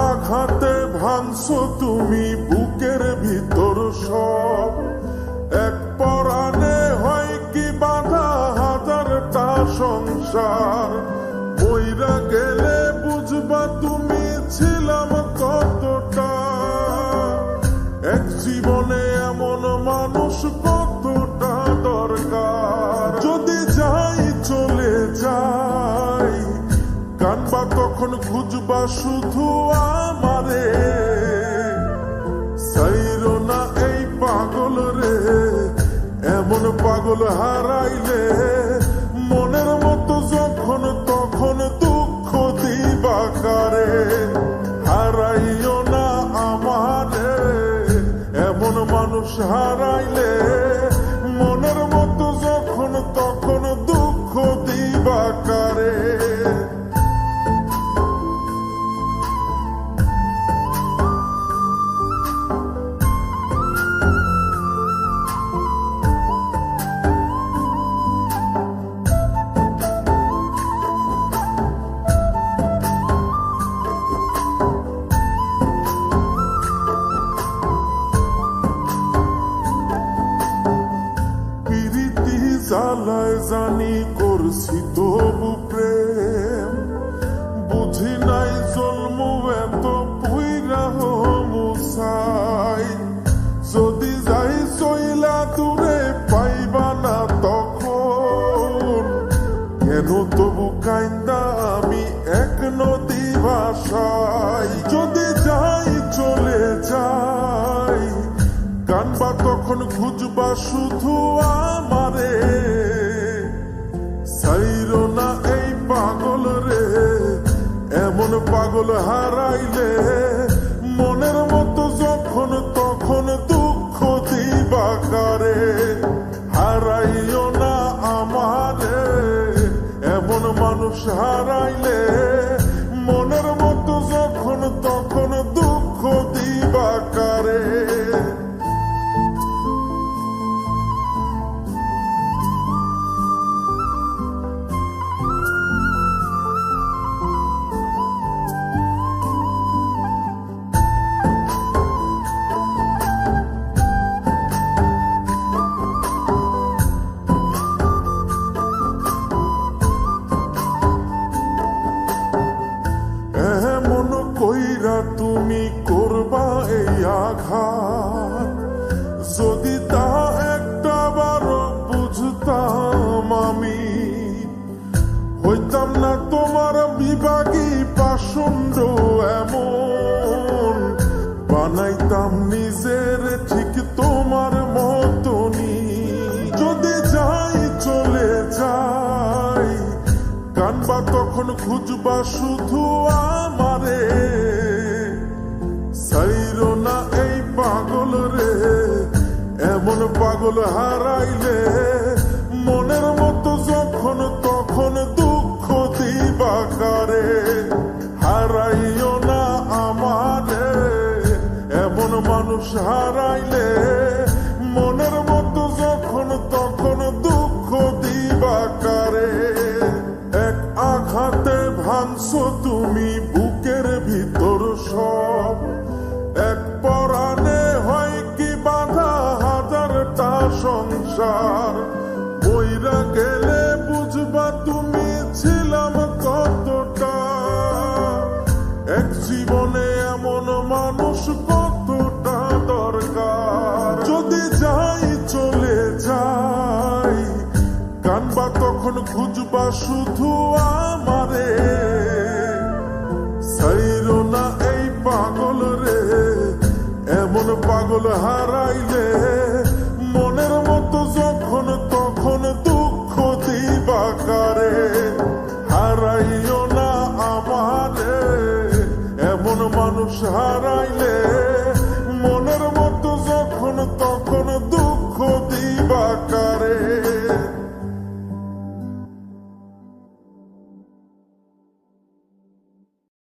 আঘাতে ভাঙছো তুমি বুকের ভিতর সব, এক পরাণে হয় কি বাধা হাজারটা সংসার। মইরা গেলে বুঝবা তুমি ছিলাম কতটা, এক জীবনে এমন মানুষ কতটা দরকার। যদি যাই চলে যাই কানবা তখন খুঁজবা শুধু আমারে, সাইরো না এই পাগল রে, এমন পাগল হারাইলে মনের মতো যখন তখন দুঃখ দিবা কারে। হারাইও না আমারে, এমন মানুষ হারাইলে মনের মতো যখন তখন দুঃখ দিবা কারে। জ্বালায় জানি করছি তবু প্রেম, বুঝি নাই জন্ম এত পুইরা মুসাই। যদি যাই চইলা দূরে পাইবা না তখন, কেন তবু কাইন্দা আমি এক নদী ভাষাই। যদি যাই চলে যাই কানবা তখন খুঁজবা শুধু আমারে, সাইরো না এই পাগল রে, এমন পাগল হারাইলে মনের মতো যখন তখন দুঃখ দিবা কারে। হারাইও না আমারে, এমন মানুষ হারাইলে মনের মতো যখন তখন দুঃখ দিবা কারে। এমন কইরা তুমি করবা এই আঘাত, যদি তা একটা বার বুঝতাম আমি, হইতাম না তোমার বিভাগী পাষণ্ড এমন, বানাইতাম নিজের ঠিক তোমার মতনই। যদি যাই চলে যাই কানবা তখন খুঁজবা শুধু আমারে, সাইরো না এই পাগল রে, এমন পাগল হারাইলে মনের মতো যখন তখন দুঃখ দিবা কারে। হারাইও না আমারে, এমন মানুষ হারাইলে মনের মতো যখন তখন দুঃখ দিবা কারে। এক আঘাতে ভাঙছো তুমি বুকের ভিতর সব, এক পরাণে হয় কি বাধা হাজারটা সংসার। মইরা গেলে বুঝবা তুমি ছিলাম কতটা, এক জীবনে এমন মানুষ কতটা দরকার। যদি যাই চলে যাই কানবা তখন খুঁজবা শুধু আমারে, সাইরো না এই পাগল রে, এমন পাগল হারাইলে মনের মতো যখন তখন দুঃখ দিবা কারে। হারাইও না আমারে, এমন মানুষ হারাইলে